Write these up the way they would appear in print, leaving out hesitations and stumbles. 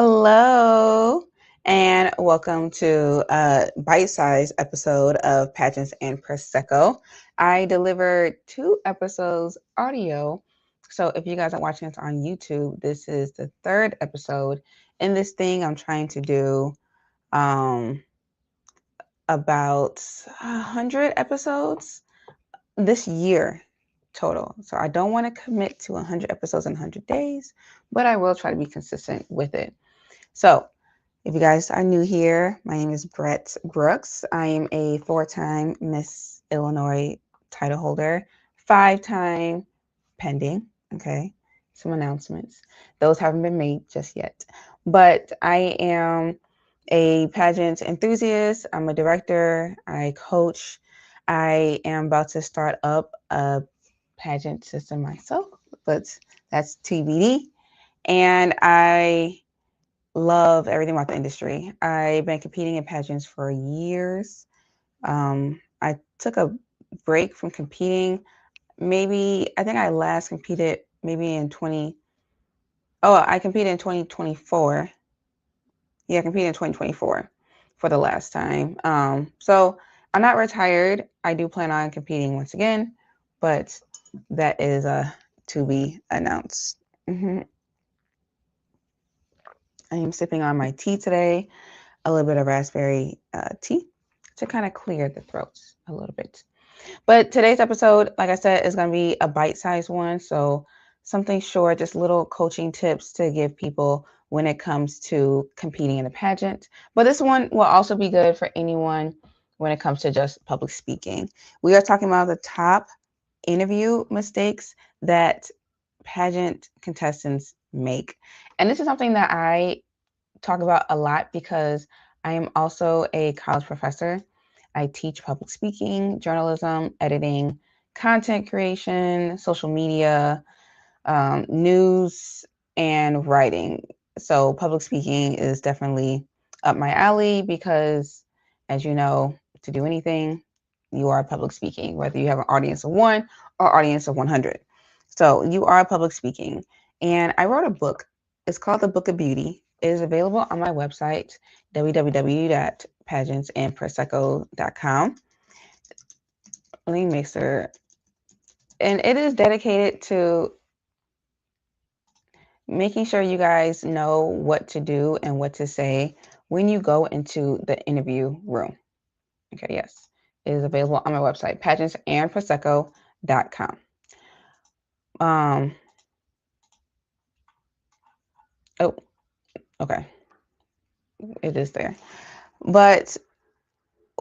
Hello, and welcome to a bite-sized episode of Pageants and Prosecco. I delivered 2 episodes audio, so if you guys are watching this on YouTube, this is the third episode. In this thing, I'm trying to do um, about 100 episodes this year total. So I don't want to commit to 100 episodes in 100 days, but I will try to be consistent with it. So if you guys are new here, my name is Brett Brooks. I am a 4-time Miss Illinois title holder, 5-time pending. Okay, some announcements. Those haven't been made just yet. But I am a pageant enthusiast. I'm a director. I coach. I am about to start up a pageant system myself, but that's TBD. And I love everything about the industry. I've been competing in pageants for years. I took a break from competing. I think I last competed maybe in 20. Oh, I competed in 2024. Yeah, I competed in 2024 for the last time. So I'm not retired. I do plan on competing once again, but that is to be announced. I am sipping on my tea today. A little bit of raspberry tea to kind of clear the throat a little bit. But today's episode, like I said, is going to be a bite-sized one. So something short, just little coaching tips to give people when it comes to competing in a pageant. But this one will also be good for anyone when it comes to just public speaking. We are talking about the top interview mistakes that pageant contestants make. And this is something that I talk about a lot because I am also a college professor. I teach public speaking, journalism, editing, content creation, social media, news, and writing. So public speaking is definitely up my alley because, as you know, to do anything, you are public speaking, whether you have an audience of 1 or audience of 100. So you are public speaking. And I wrote a book. It's called The Book of Beauty. It is available on my website, www.pageantsandprosecco.com. Let me make sure. And it is dedicated to making sure you guys know what to do and what to say when you go into the interview room. Okay, yes. It is available on my website, pageantsandprosecco.com. Oh, okay. It is there. But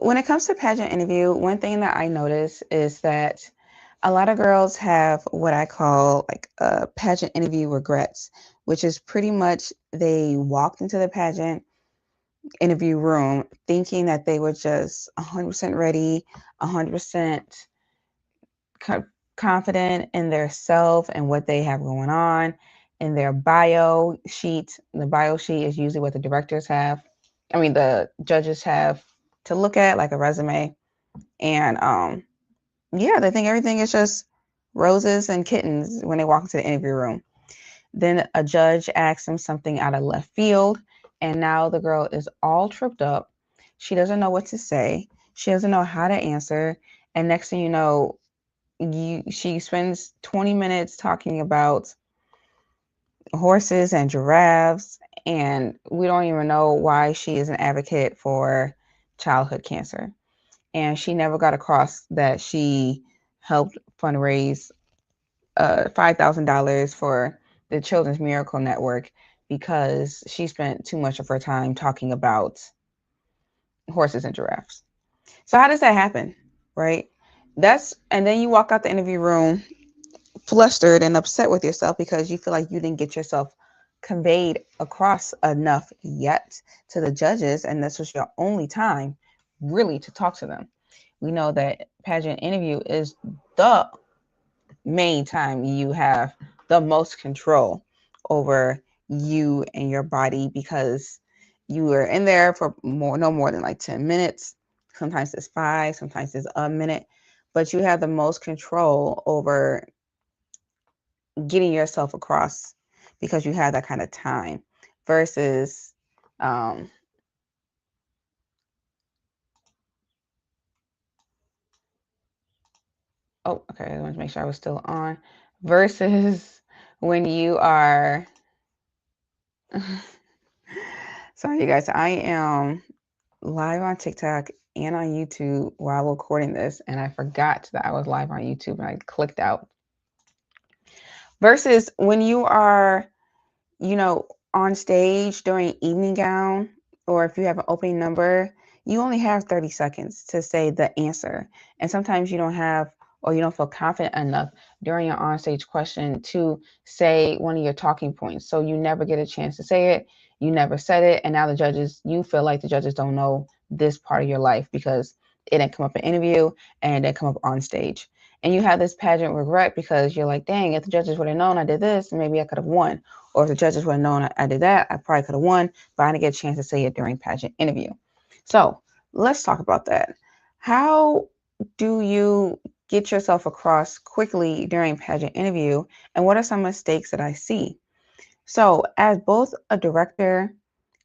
when it comes to pageant interview, one thing that I notice is that a lot of girls have what I call like pageant interview regrets, which is pretty much they walked into the pageant interview room thinking that they were just 100% ready, 100% confident in their self and what they have going on in their bio sheet. The bio sheet is usually what the the judges have to look at, like a resume. And yeah, they think everything is just roses and kittens when they walk into the interview room. Then a judge asks them something out of left field, and now the girl is all tripped up. She doesn't know what to say. She doesn't know how to answer. And next thing you know, she spends 20 minutes talking about horses and giraffes, and we don't even know why she is an advocate for childhood cancer. And she never got across that she helped fundraise $5,000 for the Children's Miracle Network because she spent too much of her time talking about horses and giraffes. So how does that happen, right? And then you walk out the interview room flustered and upset with yourself because you feel like you didn't get yourself conveyed across enough yet to the judges, and this was your only time really to talk to them. We know that pageant interview is the main time you have the most control over you and your body because you are in there for no more than like 10 minutes. Sometimes it's 5, sometimes it's a minute, but you have the most control over getting yourself across because you have that kind of time versus oh, okay, I want to make sure I was still on, versus when you are sorry you guys, I am live on TikTok and on YouTube while recording this, and I forgot that I was live on YouTube and I clicked out. Versus when you are, on stage during evening gown, or if you have an opening number, you only have 30 seconds to say the answer. And sometimes you don't have, or you don't feel confident enough during your onstage question to say one of your talking points. So you never get a chance to say it. You never said it. And now you feel like the judges don't know this part of your life because it didn't come up in interview and it didn't come up on stage. And you have this pageant regret because you're like, dang, if the judges would have known I did this, maybe I could have won. Or if the judges would have known I did that, I probably could have won, but I didn't get a chance to say it during pageant interview. So let's talk about that. How do you get yourself across quickly during pageant interview? And what are some mistakes that I see? So as both a director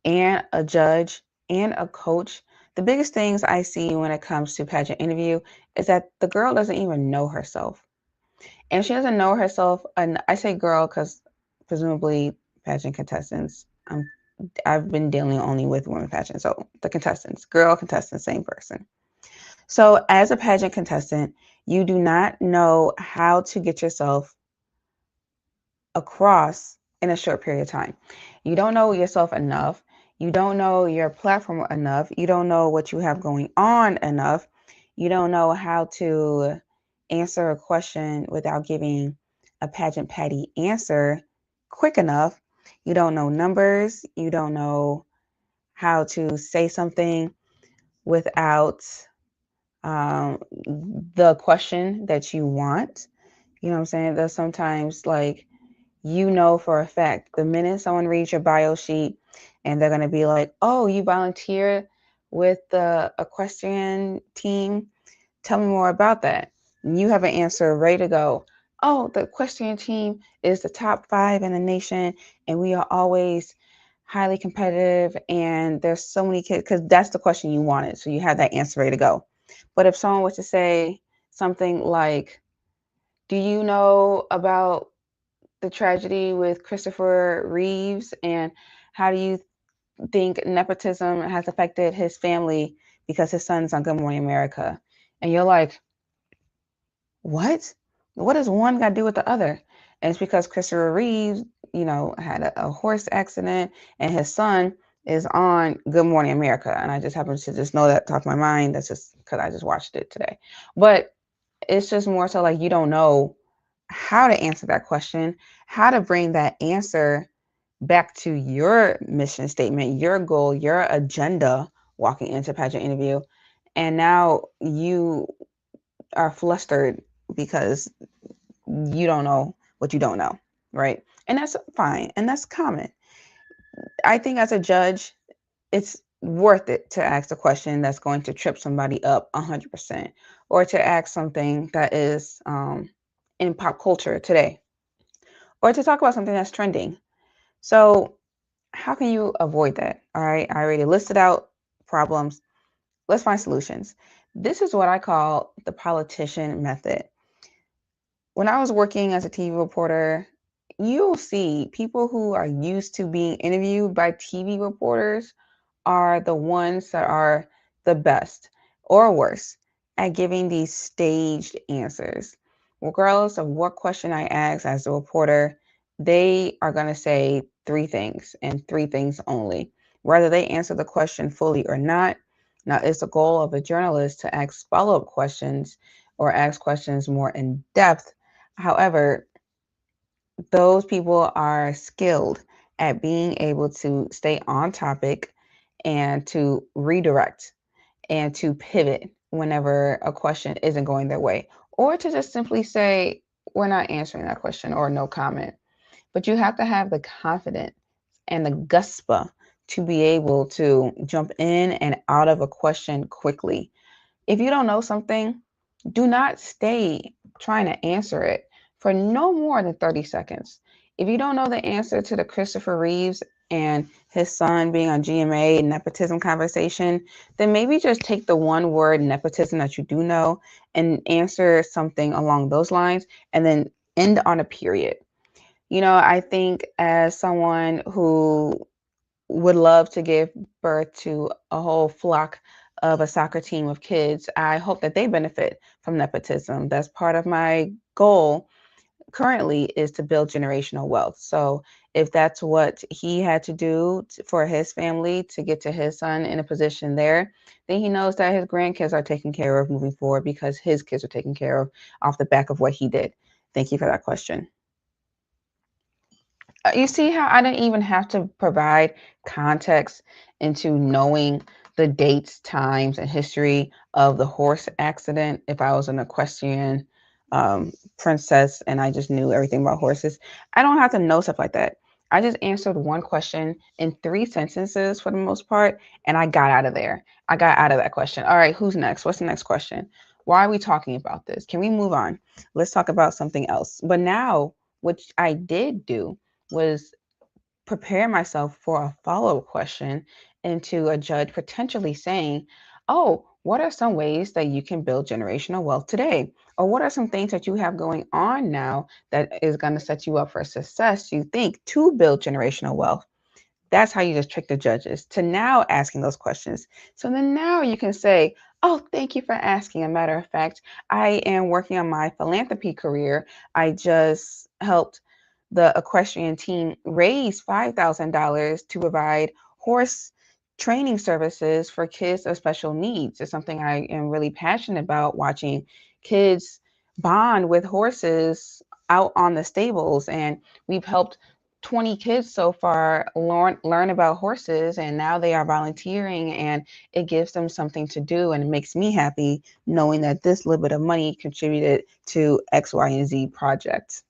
and a judge and a coach, the biggest things I see when it comes to pageant interview is that the girl doesn't even know herself. And she doesn't know herself, and I say girl because presumably pageant contestants, I've been dealing only with women pageants, so the contestants, girl contestants, same person. So as a pageant contestant, you do not know how to get yourself across in a short period of time. You don't know yourself enough. You don't know your platform enough. You don't know what you have going on enough. You don't know how to answer a question without giving a pageant patty answer quick enough. You don't know numbers. You don't know how to say something without the question that you want. You know what I'm saying? There's sometimes like, for a fact, the minute someone reads your bio sheet and they're going to be like, oh, you volunteer with the equestrian team. Tell me more about that. And you have an answer ready to go. Oh, the equestrian team is the top 5 in the nation, and we are always highly competitive. And there's so many kids, because that's the question you wanted. So you have that answer ready to go. But if someone was to say something like, do you know about the tragedy with Christopher Reeves, and how do you think nepotism has affected his family because his son's on Good Morning America? And you're like, what? What does one got to do with the other? And it's because Christopher Reeves, had a horse accident, and his son is on Good Morning America. And I just happen to just know that top of my mind. That's just because I just watched it today. But it's just more so like you don't know how to answer that question, how to bring that answer back to your mission statement, your goal, your agenda walking into pageant interview. And now you are flustered because you don't know what you don't know, right? And that's fine. And that's common. I think as a judge, it's worth it to ask a question that's going to trip somebody up 100%, or to ask something that is in pop culture today, or to talk about something that's trending. So how can you avoid that? All right, I already listed out problems. Let's find solutions. This is what I call the politician method. When I was working as a TV reporter, you'll see people who are used to being interviewed by TV reporters are the ones that are the best or worse at giving these staged answers. Regardless of what question I ask as a reporter, they are going to say 3 things and 3 things only, whether they answer the question fully or not. Now, it's the goal of a journalist to ask follow-up questions or ask questions more in depth. However, those people are skilled at being able to stay on topic and to redirect and to pivot whenever a question isn't going their way, or to just simply say, we're not answering that question, or no comment. But you have to have the confidence and the guspa to be able to jump in and out of a question quickly. If you don't know something, do not stay trying to answer it for no more than 30 seconds. If you don't know the answer to the Christopher Reeves and his son being on GMA and nepotism conversation, then maybe just take the one word nepotism that you do know and answer something along those lines and then end on a period. I think as someone who would love to give birth to a whole flock of a soccer team of kids, I hope that they benefit from nepotism. That's part of my goal currently, is to build generational wealth. So if that's what he had to do for his family to get to his son in a position there, then he knows that his grandkids are taken care of moving forward because his kids are taken care of off the back of what he did. Thank you for that question. You see how I didn't even have to provide context into knowing the dates, times, and history of the horse accident if I was an equestrian princess and I just knew everything about horses. I don't have to know stuff like that. I just answered one question in 3 sentences for the most part, and I got out of there. I got out of that question. All right, who's next? What's the next question? Why are we talking about this? Can we move on? Let's talk about something else. But now, what I did do was prepare myself for a follow-up question into a judge potentially saying, oh, what are some ways that you can build generational wealth today? Or what are some things that you have going on now that is going to set you up for success, you think, to build generational wealth? That's how you just trick the judges to now asking those questions. So then now you can say, oh, thank you for asking. A matter of fact, I am working on my philanthropy career. I just helped the equestrian team raise $5,000 to provide horse training services for kids of special needs. It's something I am really passionate about, watching kids bond with horses out on the stables. And we've helped 20 kids so far learn about horses, and now they are volunteering, and it gives them something to do, and it makes me happy knowing that this little bit of money contributed to X, Y, and Z projects.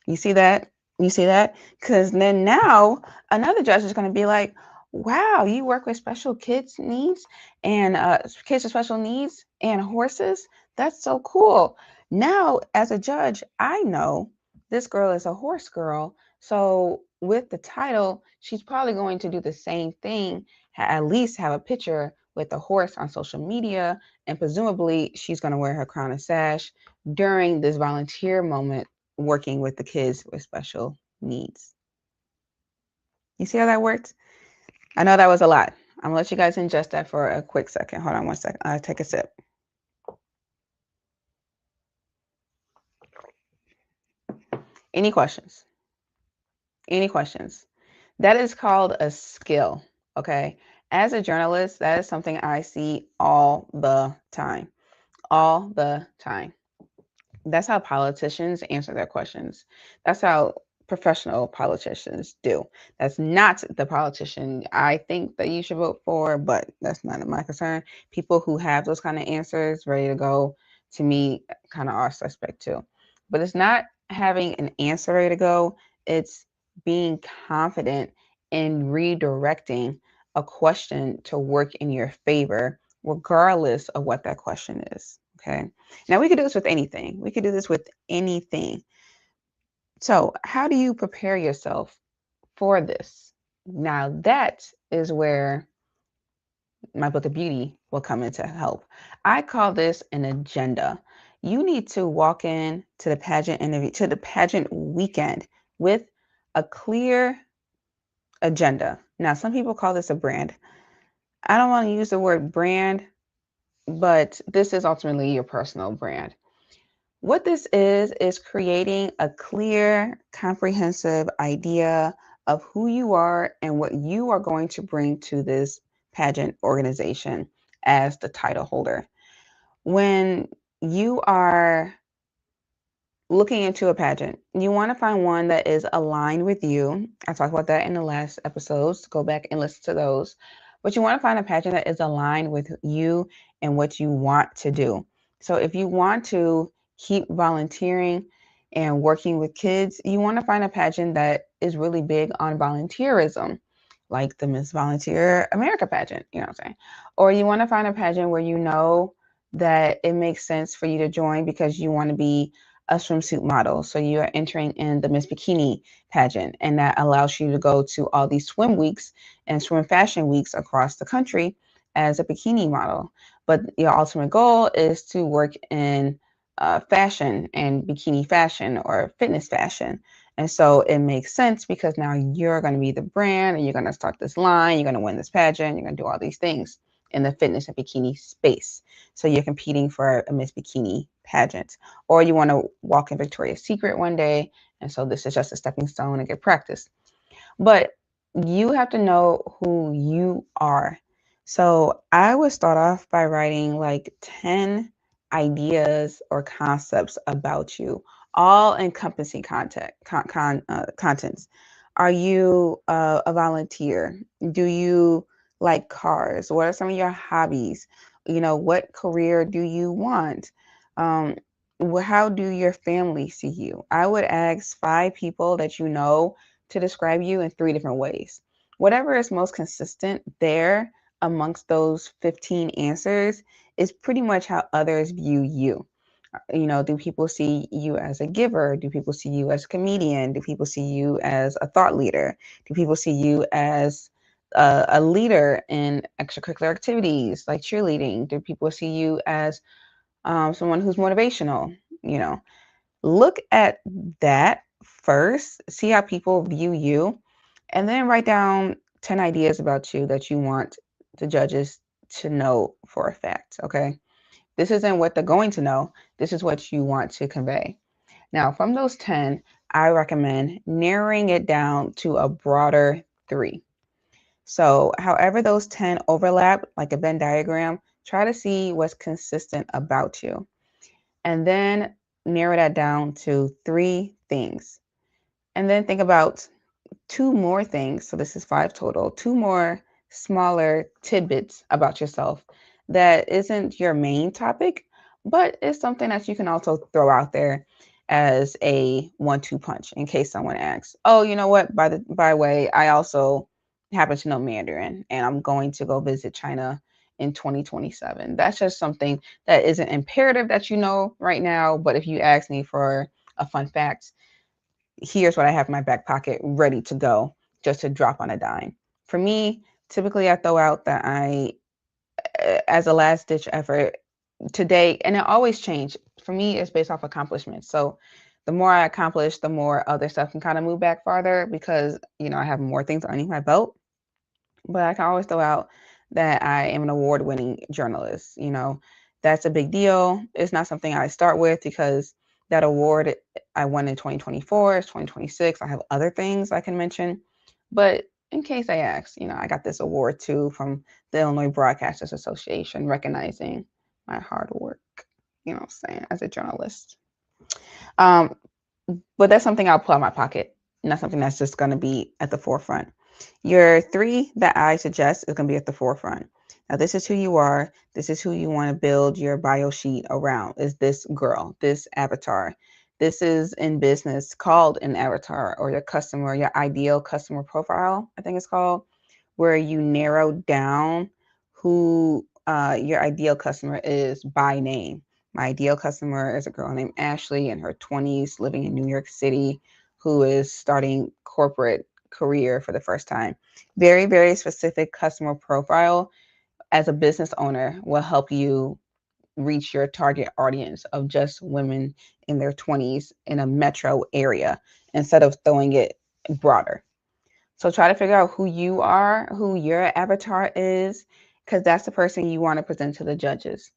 You see that? You see that? Because then now another judge is going to be like, wow, you work with special kids needs and kids with special needs and horses. That's so cool. Now, as a judge, I know this girl is a horse girl. So with the title, she's probably going to do the same thing, at least have a picture with a horse on social media, and presumably she's going to wear her crown and sash during this volunteer moment working with the kids with special needs. You see how that works? I know that was a lot. I'm gonna let you guys ingest that for a quick second. Hold on one second. I'll take a sip. Any questions? Any questions? That is called a skill, okay? As a journalist, that is something I see all the time. All the time. That's how politicians answer their questions. That's how professional politicians do. That's not the politician I think that you should vote for, but that's not my concern. People who have those kind of answers ready to go, to me, kind of are suspect too. But it's not having an answer ready to go, it's being confident in redirecting a question to work in your favor, regardless of what that question is. Okay. Now we could do this with anything. We could do this with anything. So, how do you prepare yourself for this? Now, that is where my book of beauty will come in to help. I call this an agenda. You need to walk in to the pageant interview, to the pageant weekend with a clear agenda. Now, some people call this a brand. I don't want to use the word brand, but this is ultimately your personal brand. What this is creating a clear, comprehensive idea of who you are and what you are going to bring to this pageant organization as the title holder. When you are looking into a pageant, you want to find one that is aligned with you. I talked about that in the last episodes. Go back and listen to those. But you want to find a pageant that is aligned with you and what you want to do. So if you want to keep volunteering and working with kids, you want to find a pageant that is really big on volunteerism, like the Miss Volunteer America pageant, you know what I'm saying? Or you want to find a pageant where you know that it makes sense for you to join because you want to be a swimsuit model. So you are entering in the Miss Bikini pageant, and that allows you to go to all these swim weeks and swim fashion weeks across the country as a bikini model. But your ultimate goal is to work in fashion and bikini fashion or fitness fashion. And so it makes sense because now you're going to be the brand and you're going to start this line, you're going to win this pageant, you're going to do all these things in the fitness and bikini space. So you're competing for a Miss Bikini pageant, or you want to walk in Victoria's Secret one day. And so this is just a stepping stone and get practice. But you have to know who you are. So I would start off by writing like 10 ideas or concepts about you, all encompassing contents. Are you a volunteer? Do you like cars? What are some of your hobbies? What career do you want? Um, how do your family see you? I would ask 5 people that you know to describe you in 3 different ways. Whatever is most consistent there amongst those 15 answers is pretty much how others view you. Do people see you as a giver? Do people see you as a comedian? Do people see you as a thought leader? Do people see you as a leader in extracurricular activities like cheerleading? Do people see you as someone who's motivational? Look at that first, see how people view you, and then write down 10 ideas about you that you want the judges to know for a fact. Okay. This isn't what they're going to know, this is what you want to convey. Now, from those 10, I recommend narrowing it down to a broader 3. So, however, those 10 overlap like a Venn diagram, try to see what's consistent about you. And then narrow that down to 3 things. And then think about 2 more things. So this is 5 total, 2 more smaller tidbits about yourself that isn't your main topic, but it's something that you can also throw out there as a 1-2 punch in case someone asks, oh, you know what, by the way, I also happen to know Mandarin and I'm going to go visit China in 2027. That's just something that isn't imperative that you know right now, but if you ask me for a fun fact, here's what I have in my back pocket ready to go just to drop on a dime. For me, typically I throw out that as a last ditch effort today, and it always change. For me, it's based off accomplishments. So the more I accomplish, the more other stuff can kind of move back farther because, I have more things underneath my belt. But I can always throw out that I am an award-winning journalist. That's a big deal. It's not something I start with because that award I won in 2024, it's 2026. I have other things I can mention. But in case I ask, I got this award too from the Illinois Broadcasters Association recognizing my hard work, as a journalist. Um, but that's something I'll pull out of my pocket, not something that's just going to be at the forefront. Your 3 that I suggest is going to be at the forefront. Now, this is who you are. This is who you want to build your bio sheet around, is this girl, this avatar. This is in business called an avatar, or your ideal customer profile, I think it's called, where you narrow down who your ideal customer is by name. My ideal customer is a girl named Ashley in her 20s, living in New York City, who is starting corporate career for the first time. Very, very specific customer profile as a business owner will help you reach your target audience of just women in their 20s in a metro area instead of throwing it broader. So try to figure out who you are, who your avatar is, because that's the person you want to present to the judges.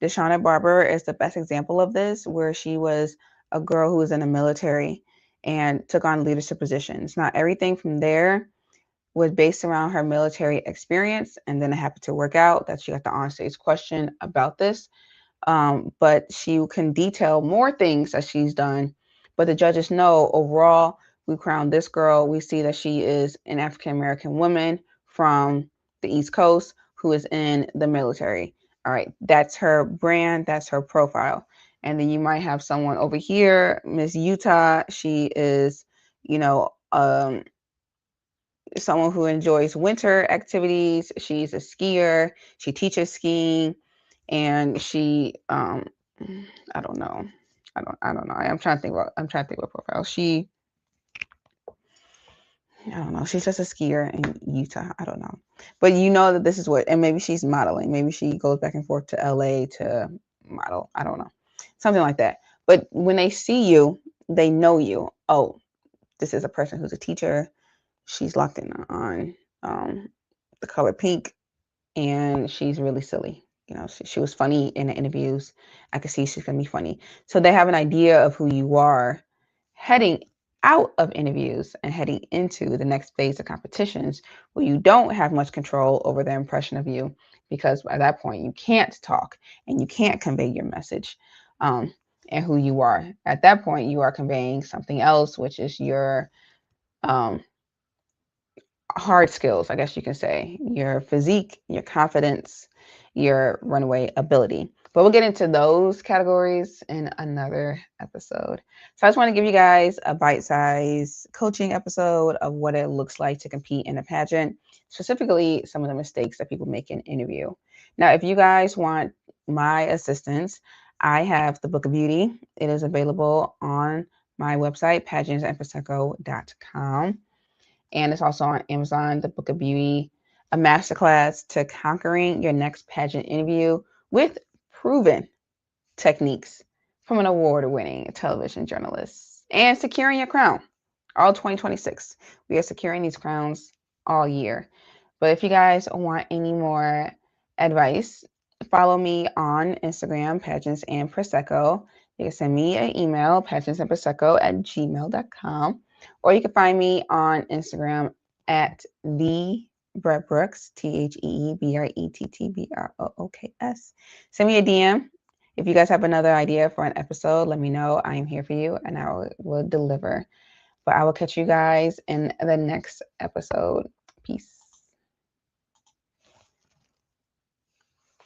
Deshauna Barber is the best example of this, where she was a girl who was in the military and took on leadership positions. Now, everything from there was based around her military experience, and then it happened to work out that she got the onstage question about this. But she can detail more things that she's done. But the judges know overall, we crowned this girl. We see that she is an African American woman from the East Coast who is in the military. All right, that's her brand, that's her profile. And then you might have someone over here, Miss Utah. She is, someone who enjoys winter activities. She's a skier. She teaches skiing, and she, I don't know. I don't know. I'm trying to think about profile. I don't know. She's just a skier in Utah. I don't know. But you know that this is what, and maybe she's modeling. Maybe she goes back and forth to LA to model. I don't know. Something like that. But when they see you, they know you. Oh, this is a person who's a teacher. She's locked in on the color pink, and she's really silly. You know, she was funny in the interviews. I could see she's going to be funny. So they have an idea of who you are heading out of interviews and heading into the next phase of competitions where you don't have much control over their impression of you, because at that point you can't talk and you can't convey your message and who you are. At that point, you are conveying something else, which is your um, hard skills, I guess you can say, your physique, your confidence, your runway ability. But we'll get into those categories in another episode. So I just want to give you guys a bite-sized coaching episode of what it looks like to compete in a pageant, specifically some of the mistakes that people make in interview. Now, if you guys want my assistance, I have the Book of Beauty. It is available on my website, pageantsandprosecco.com. And it's also on Amazon, the Book of Beauty, a masterclass to conquering your next pageant interview with proven techniques from an award-winning television journalist, and securing your crown all 2026. We are securing these crowns all year. But if you guys want any more advice, follow me on Instagram, Pageants and Prosecco. You can send me an email, pageantsandprosecco@gmail.com. Or you can find me on Instagram at the Brett Brooks, TheeBrettBrooks. Send me a DM. If you guys have another idea for an episode, let me know. I am here for you and I will deliver. But I will catch you guys in the next episode. Peace.